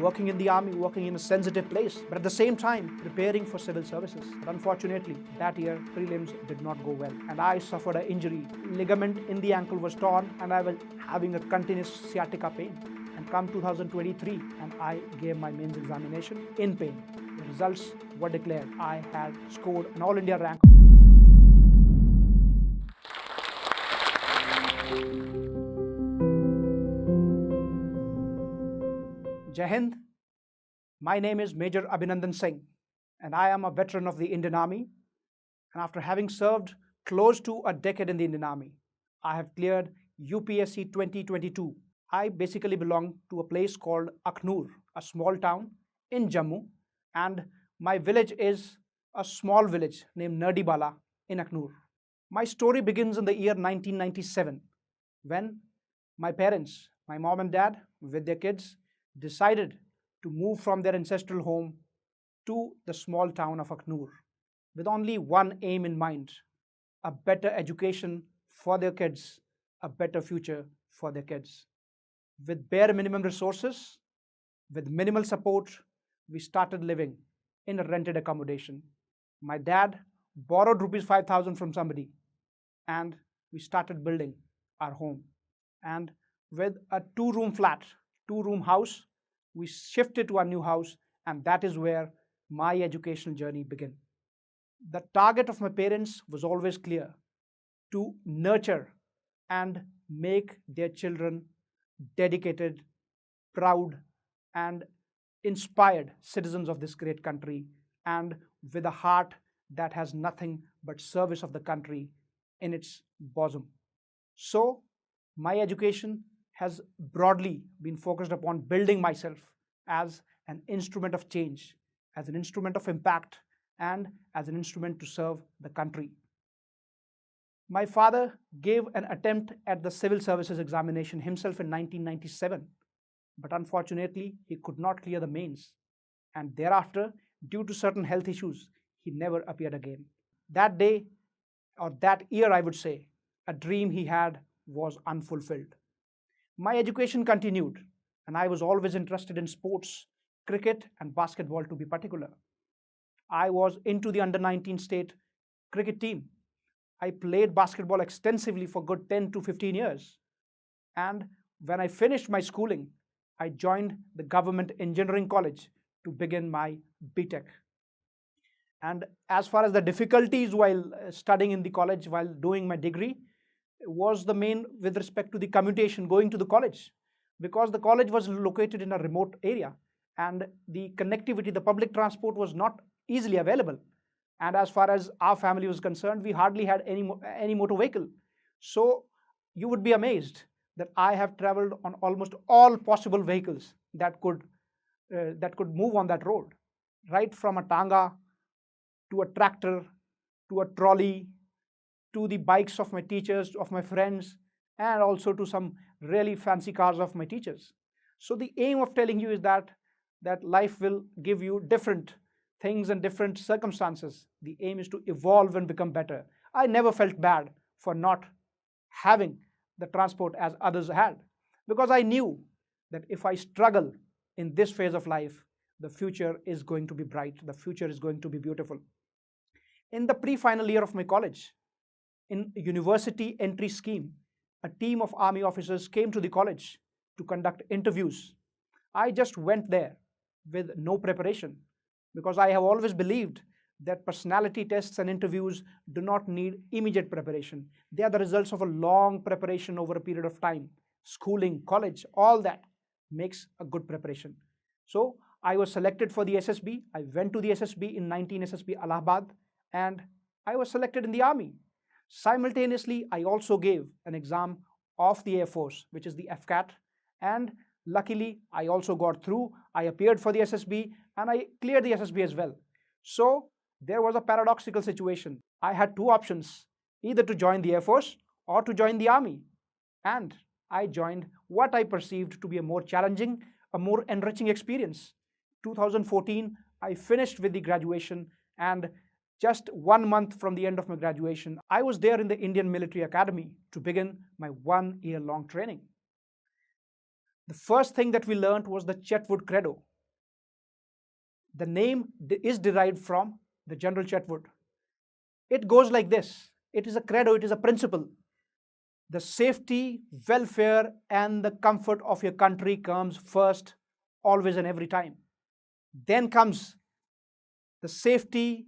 working in the army, working in a sensitive place, but at the same time preparing for civil services. But unfortunately, that year prelims did not go well and I suffered an injury. Ligament in the ankle was torn and I was having a continuous sciatica pain. And come 2023 and I gave my mains examination in pain. The results were declared. I had scored an All India rank. Jai Hind. My name is Major Abhinandan Singh and I am a veteran of the Indian Army. And after having served close to a decade in the Indian Army, I have cleared UPSC 2022. I basically belong to a place called Akhnur, a small town in Jammu, and my village is a small village named Nerdibala in Akhnur. My story begins in the year 1997 when my parents, my mom and dad with their kids, decided to move from their ancestral home to the small town of Akhnur with only one aim in mind: a better education for their kids, a better future for their kids. With bare minimum resources, with minimal support, we started living in a rented accommodation. My dad borrowed rupees 5,000 from somebody and we started building our home. And with a two-room flat, two-room house, we shifted to our new house, and that is where my educational journey began. The target of my parents was always clear: to nurture and make their children dedicated, proud, and inspired citizens of this great country, and with a heart that has nothing but service of the country in its bosom. So, my education has broadly been focused upon building myself as an instrument of change, as an instrument of impact, and as an instrument to serve the country. My father gave an attempt at the civil services examination himself in 1997, but unfortunately, he could not clear the mains. And thereafter, due to certain health issues, he never appeared again. That day, or that year, I would say, a dream he had was unfulfilled. My education continued, and I was always interested in sports, cricket and basketball to be particular. I was into the under-19 state cricket team. I played basketball extensively for good 10 to 15 years. And when I finished my schooling, I joined the government engineering college to begin my BTech. And as far as the difficulties while studying in the college, while doing my degree, was the main with respect to the commutation going to the college, because the college was located in a remote area and the connectivity, the public transport was not easily available. And as far as our family was concerned, we hardly had any motor vehicle. So you would be amazed that I have traveled on almost all possible vehicles that could move on that road, right from a tanga to a tractor to a trolley to the bikes of my teachers, of my friends, and also to some really fancy cars of my teachers. So the aim of telling you is that life will give you different things and different circumstances. The aim is to evolve and become better. I never felt bad for not having the transport as others had, because I knew that if I struggle in this phase of life, the future is going to be bright, the future is going to be beautiful. In the pre-final year of my college, in a university entry scheme, a team of army officers came to the college to conduct interviews. I just went there with no preparation, because I have always believed that personality tests and interviews do not need immediate preparation. They are the results of a long preparation over a period of time. Schooling, college, all that makes a good preparation. So I was selected for the SSB. I went to the SSB in 19 SSB Allahabad, and I was selected in the army. Simultaneously, I also gave an exam of the Air Force, which is the FCAT, and luckily, I also got through. I appeared for the SSB and I cleared the SSB as well. So there was a paradoxical situation. I had two options: either to join the Air Force or to join the army. And I joined what I perceived to be a more challenging, a more enriching experience. 2014, I finished with the graduation, and just 1 month from the end of my graduation, I was there in the Indian Military Academy to begin my 1-year-long training. The first thing that we learned was the Chetwood Credo, The name is derived from the General Chetwood. It goes like this. It is a credo, it is a principle. The safety, welfare, and the comfort of your country comes first, always and every time. Then comes the safety,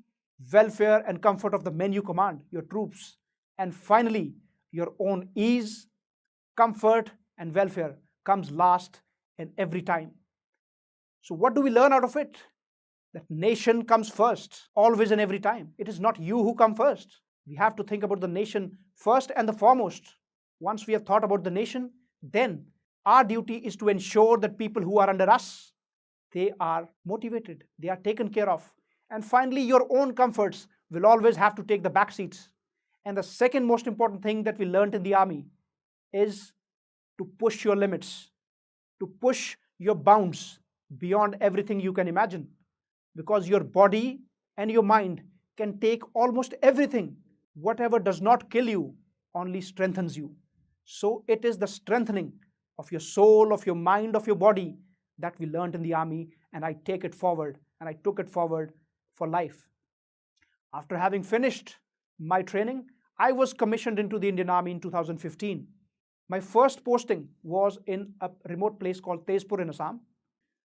welfare, and comfort of the men you command, your troops. And finally, your own ease, comfort, and welfare comes last and every time. So, what do we learn out of it? That nation comes first, always and every time. It is not you who come first. We have to think about the nation first and the foremost. Once we have thought about the nation, then our duty is to ensure that people who are under us, they are motivated, they are taken care of. And finally, your own comforts will always have to take the back seats. And the second most important thing that we learned in the army is to push your limits, to push your bounds beyond everything you can imagine. Because your body and your mind can take almost everything. Whatever does not kill you only strengthens you. So it is the strengthening of your soul, of your mind, of your body that we learned in the army, and I take it forward, and I took it forward for life. After having finished my training, I was commissioned into the Indian Army in 2015. My first posting was in a remote place called Tezpur in Assam,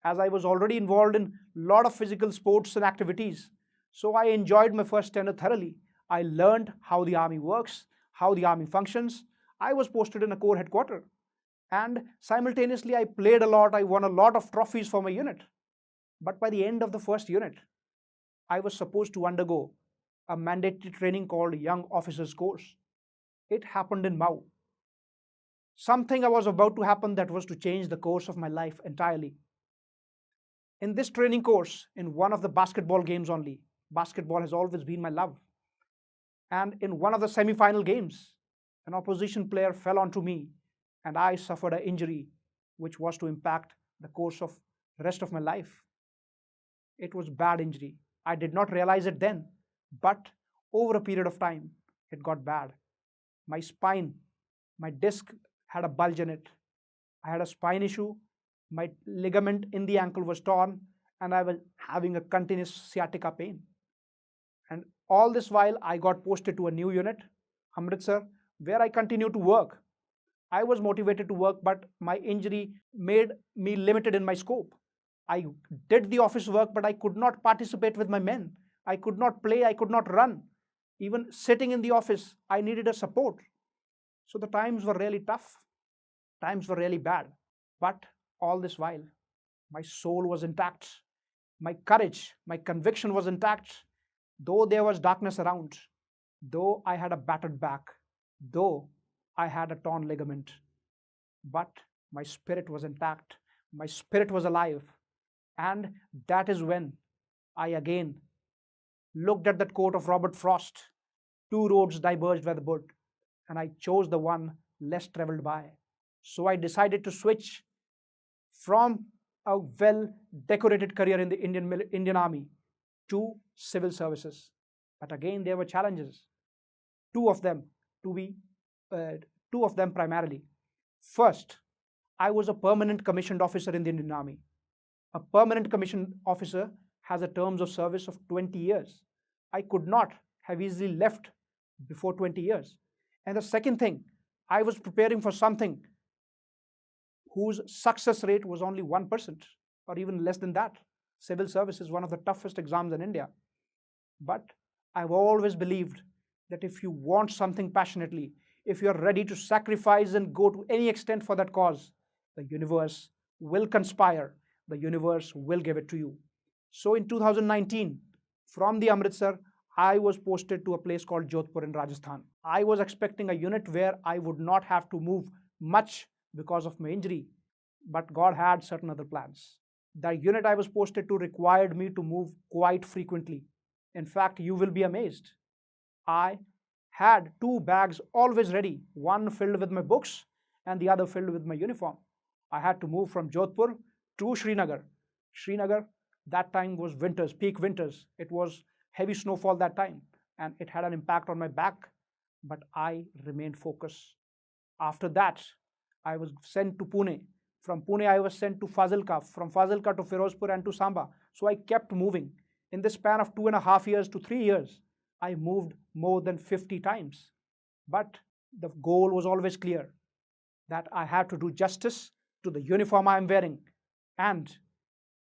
as I was already involved in a lot of physical sports and activities. So I enjoyed my first tenure thoroughly. I learned how the army works, how the army functions. I was posted in a corps headquarters. And simultaneously, I played a lot. I won a lot of trophies for my unit. But by the end of the first unit, I was supposed to undergo a mandatory training called Young Officers Course. It happened in Mau. Something was about to happen that was to change the course of my life entirely. In this training course, in one of the basketball games only, basketball has always been my love. And in one of the semi-final games, an opposition player fell onto me and I suffered an injury which was to impact the course of the rest of my life. It was bad injury. I did not realize it then, but over a period of time, it got bad. My spine, my disc had a bulge in it. I had a spine issue. My ligament in the ankle was torn and I was having a continuous sciatica pain. And all this while, I got posted to a new unit, Amritsar, where I continued to work. I was motivated to work, but my injury made me limited in my scope. I did the office work, but I could not participate with my men. I could not play, I could not run. Even sitting in the office, I needed a support. So the times were really tough. Times were really bad. But all this while, my soul was intact. My courage, my conviction was intact. Though there was darkness around, though I had a battered back, though I had a torn ligament, but my spirit was intact. My spirit was alive. And that is when I again looked at that quote of Robert Frost, two roads diverged by the wood, and I chose the one less traveled by. So I decided to switch from a well-decorated career in the Indian Army to civil services. But again, there were challenges. Two of them primarily. First, I was a permanent commissioned officer in the Indian Army. A permanent commissioned officer has a terms of service of 20 years. I could not have easily left before 20 years. And the second thing, I was preparing for something whose success rate was only 1% or even less than that. Civil service is one of the toughest exams in India. But I've always believed that if you want something passionately, if you're ready to sacrifice and go to any extent for that cause, the universe will conspire. The universe will give it to you. So in 2019, from the Amritsar, I was posted to a place called Jodhpur in Rajasthan. I was expecting a unit where I would not have to move much because of my injury, but God had certain other plans. The unit I was posted to required me to move quite frequently. In fact, you will be amazed. I had two bags always ready, one filled with my books and the other filled with my uniform. I had to move from Jodhpur to Srinagar. Srinagar, that time was winters, peak winters. It was heavy snowfall that time, and it had an impact on my back, but I remained focused. After that, I was sent to Pune From Pune, I was sent to Fazilka, from Fazilka to Firozpur and to Samba. So I kept moving. In the span of 2.5 years to 3 years, I moved more than 50 times. But the goal was always clear, that I had to do justice to the uniform I am wearing and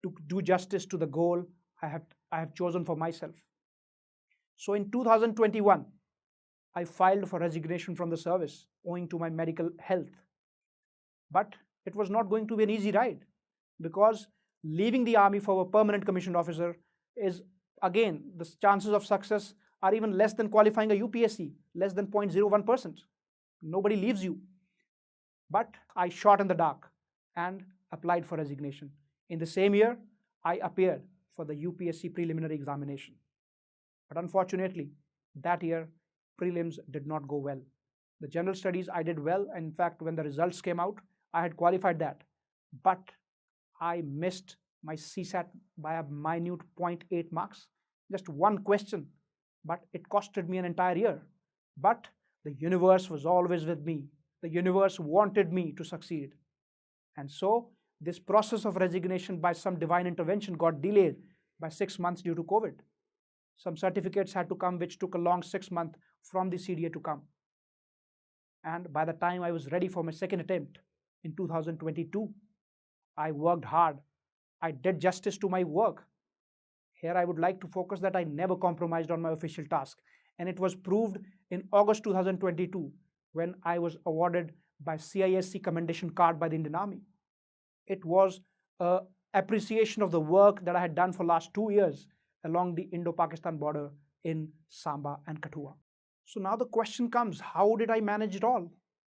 to do justice to the goal I have chosen for myself. So in 2021, I filed for resignation from the service owing to my medical health. But it was not going to be an easy ride, because leaving the army for a permanent commissioned officer is, again, the chances of success are even less than qualifying a UPSC, less than 0.01%. Nobody leaves you. But I shot in the dark and applied for resignation. In the same year, I appeared for the UPSC preliminary examination. But unfortunately, that year, prelims did not go well. The general studies I did well. In fact, when the results came out, I had qualified that. But I missed my CSAT by a minute 0.8 marks. Just one question. But it costed me an entire year. But the universe was always with me. The universe wanted me to succeed. And so this process of resignation by some divine intervention got delayed by 6 months due to COVID. Some certificates had to come, which took a long 6 months from the CDA to come. And by the time I was ready for my second attempt in 2022, I worked hard. I did justice to my work. Here I would like to focus that I never compromised on my official task. And it was proved in August 2022 when I was awarded by CISC commendation card by the Indian Army. It was an appreciation of the work that I had done for last 2 years along the Indo-Pakistan border in Samba and Kathua. So now the question comes, how did I manage it all?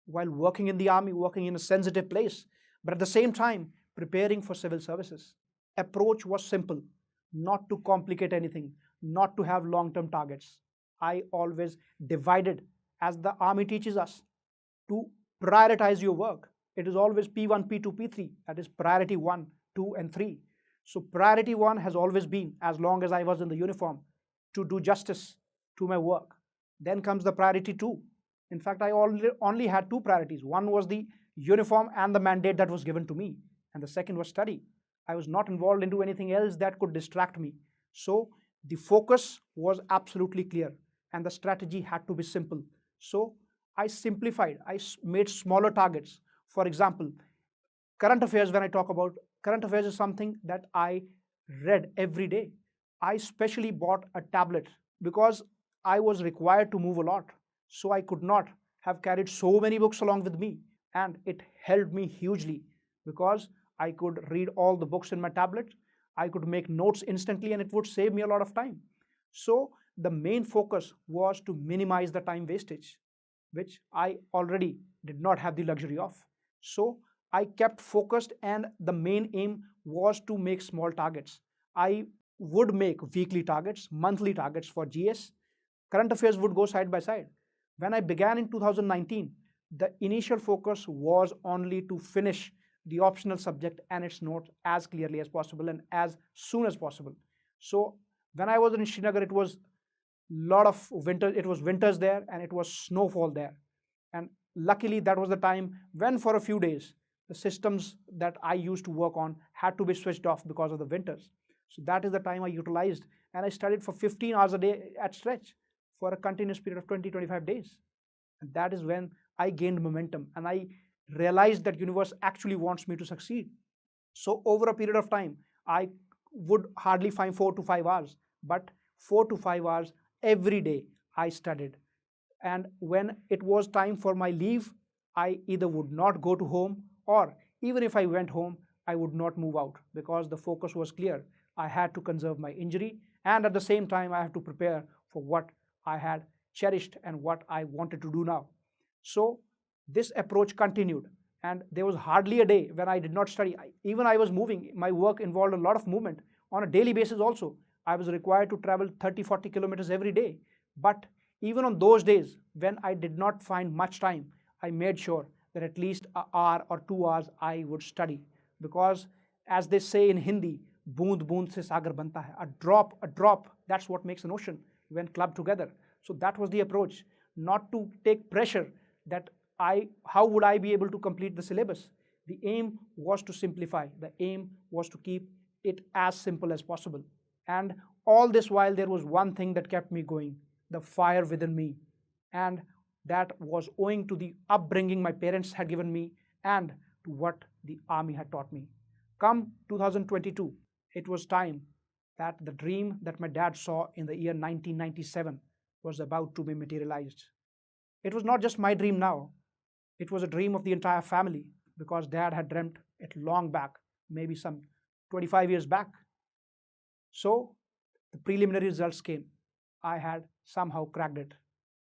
While working in the army, working in a sensitive place, but at the same time, preparing for civil services. Approach was simple, not to complicate anything, not to have long-term targets. I always divided, as the army teaches us, to prioritize your work. It is always P1, P2, P3, that is priority 1, 2, and 3. So priority 1 has always been, as long as I was in the uniform, to do justice to my work. Then comes the priority 2. In fact, I only had 2 priorities. One was the uniform and the mandate that was given to me, and the second was study. I was not involved into anything else that could distract me. So the focus was absolutely clear, and the strategy had to be simple. So I simplified. I made smaller targets. For example, current affairs, when I talk about current affairs, is something that I read every day. I specially bought a tablet because I was required to move a lot. So I could not have carried so many books along with me. And it helped me hugely because I could read all the books in my tablet. I could make notes instantly, and it would save me a lot of time. So the main focus was to minimize the time wastage, which I already did not have the luxury of. So I kept focused, and the main aim was to make small targets. I would make weekly targets, monthly targets for GS. Current affairs would go side by side. When I began in 2019, the initial focus was only to finish the optional subject and its notes as clearly as possible and as soon as possible. So when I was in Srinagar, it was lot of winter. It was winters there, and it was snowfall there. And luckily, that was the time when for a few days, the systems that I used to work on had to be switched off because of the winters. So that is the time I utilized, and I studied for 15 hours a day at stretch for a continuous period of 20-25 days. And that is when I gained momentum, and I realized that universe actually wants me to succeed. So over a period of time, I would hardly find 4 to 5 hours, but 4 to 5 hours every day I studied. And when it was time for my leave, I either would not go to home, or even if I went home, I would not move out, because the focus was clear. I had to conserve my injury, and at the same time, I have to prepare for what I had cherished and what I wanted to do now. So this approach continued, and there was hardly a day when I did not study. Even I was moving. My work involved a lot of movement on a daily basis also. I was required to travel 30-40 kilometers every day. But even on those days when I did not find much time, I made sure that at least an hour or 2 hours I would study. Because as they say in Hindi, boond boond se sagar banta hai. A drop, that's what makes an ocean when clubbed together. So that was the approach, not to take pressure that how would I be able to complete the syllabus. The aim was to simplify. The aim was to keep it as simple as possible. And all this while, there was one thing that kept me going, the fire within me. And that was owing to the upbringing my parents had given me and to what the army had taught me. Come 2022, it was time that the dream that my dad saw in the year 1997 was about to be materialized. It was not just my dream now, it was a dream of the entire family because dad had dreamt it long back, maybe some 25 years back. So the preliminary results came. I had somehow cracked it.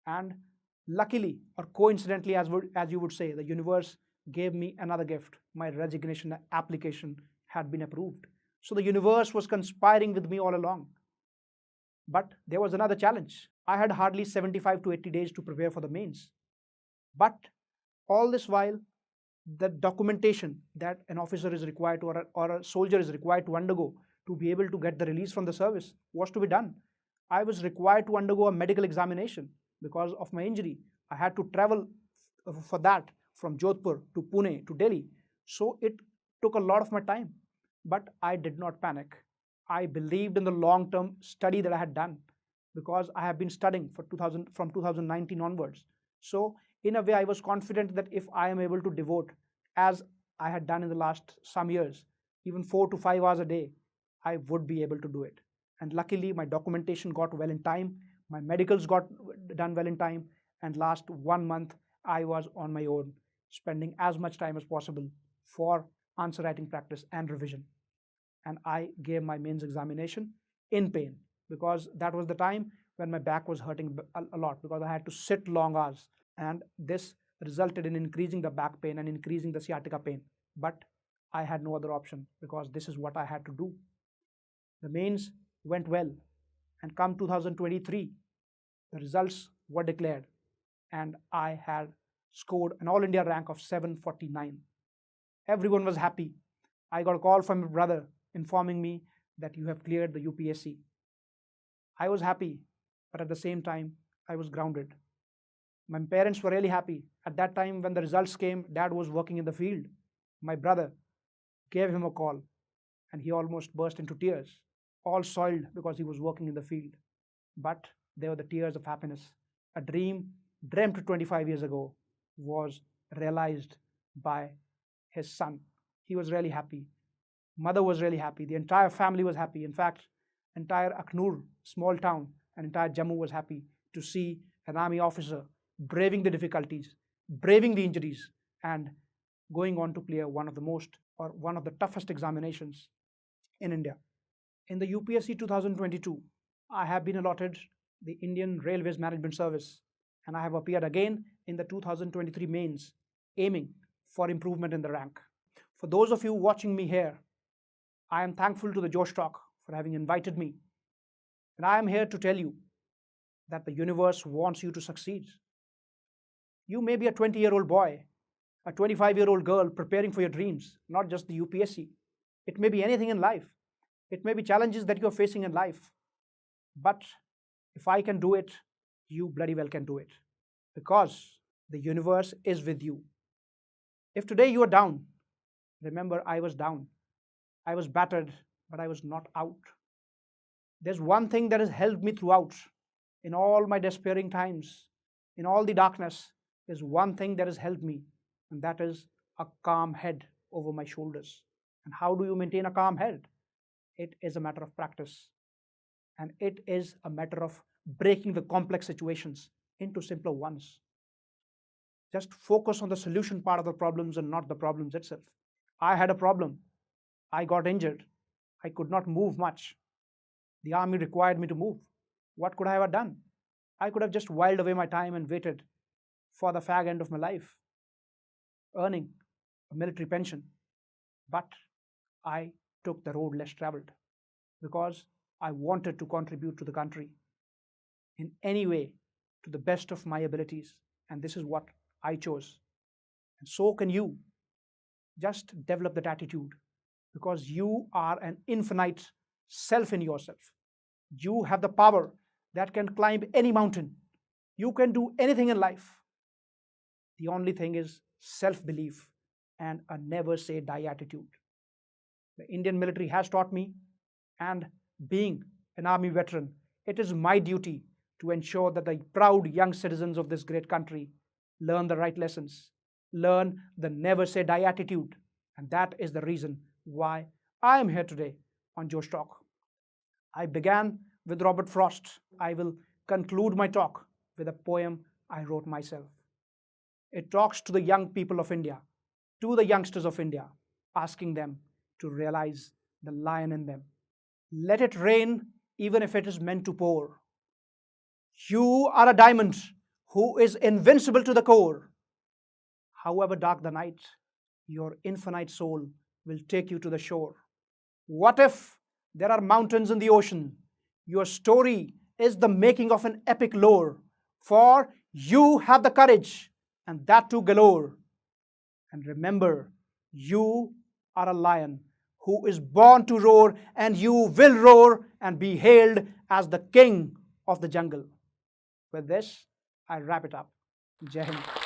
And luckily, or coincidentally, as you would say, the universe gave me another gift. My resignation application had been approved. So the universe was conspiring with me all along. But there was another challenge. I had hardly 75 to 80 days to prepare for the mains. But all this while, the documentation that an officer is required to, or a soldier is required to undergo to be able to get the release from the service was to be done. I was required to undergo a medical examination because of my injury. I had to travel for that from Jodhpur to Pune to Delhi. So it took a lot of my time. But I did not panic. I believed in the long-term study that I had done because I have been studying from 2019 onwards. So in a way, I was confident that if I am able to devote, as I had done in the last some years, even 4 to 5 hours a day, I would be able to do it. And luckily, my documentation got well in time, my medicals got done well in time, and last 1 month, I was on my own, spending as much time as possible for answer writing practice and revision. And I gave my mains examination in pain because that was the time when my back was hurting a lot because I had to sit long hours. And this resulted in increasing the back pain and increasing the sciatica pain. But I had no other option because this is what I had to do. The mains went well, and come 2023, the results were declared, and I had scored an All India rank of 749. Everyone was happy. I got a call from my brother informing me that you have cleared the UPSC. I was happy, but at the same time, I was grounded. My parents were really happy. At that time, when the results came, dad was working in the field. My brother gave him a call, and he almost burst into tears, all soiled because he was working in the field. But they were the tears of happiness. A dream dreamt 25 years ago was realized by his son. He was really happy. Mother was really happy. The entire family was happy. In fact, entire Akhnur, small town, and entire Jammu was happy to see an army officer braving the difficulties, braving the injuries, and going on to clear one of the most or one of the toughest examinations in India. In the UPSC 2022, I have been allotted the Indian Railways Management Service, and I have appeared again in the 2023 mains, aiming for improvement in the rank. For those of you watching me here, I am thankful to the JoshTalk for having invited me. And I am here to tell you that the universe wants you to succeed. You may be a 20-year-old boy, a 25-year-old girl preparing for your dreams, not just the UPSC. It may be anything in life. It may be challenges that you're facing in life. But if I can do it, you bloody well can do it. Because the universe is with you. If today you are down, remember I was down. I was battered, but I was not out. There's one thing that has helped me throughout. In all my despairing times, in all the darkness, there's one thing that has helped me, and that is a calm head over my shoulders. And how do you maintain a calm head? It is a matter of practice. And it is a matter of breaking the complex situations into simpler ones. Just focus on the solution part of the problems and not the problems itself. I had a problem. I got injured. I could not move much. The army required me to move. What could I have done? I could have just whiled away my time and waited for the fag end of my life, earning a military pension. But I took the road less traveled because I wanted to contribute to the country in any way to the best of my abilities. And this is what I chose. And so can you. Just develop that attitude because you are an infinite self in yourself. You have the power that can climb any mountain. You can do anything in life. The only thing is self-belief. and a never say die attitude. The Indian military has taught me, and being an army veteran, it is my duty to ensure that the proud young citizens of this great country learn the right lessons, learn the never say die attitude. And that is the reason why I am here today on Josh Talk. I began with Robert Frost. I will conclude my talk with a poem I wrote myself. It talks to the young people of India, to the youngsters of India, asking them to realize the lion in them. Let it rain even if it is meant to pour. You are a diamond who is invincible to the core. However dark the night, your infinite soul will take you to the shore. What if there are mountains in the ocean? Your story is the making of an epic lore, for you have the courage, and that too galore. And remember, you are a lion who is born to roar, and you will roar and be hailed as the king of the jungle. With this, I wrap it up. Jai Hind.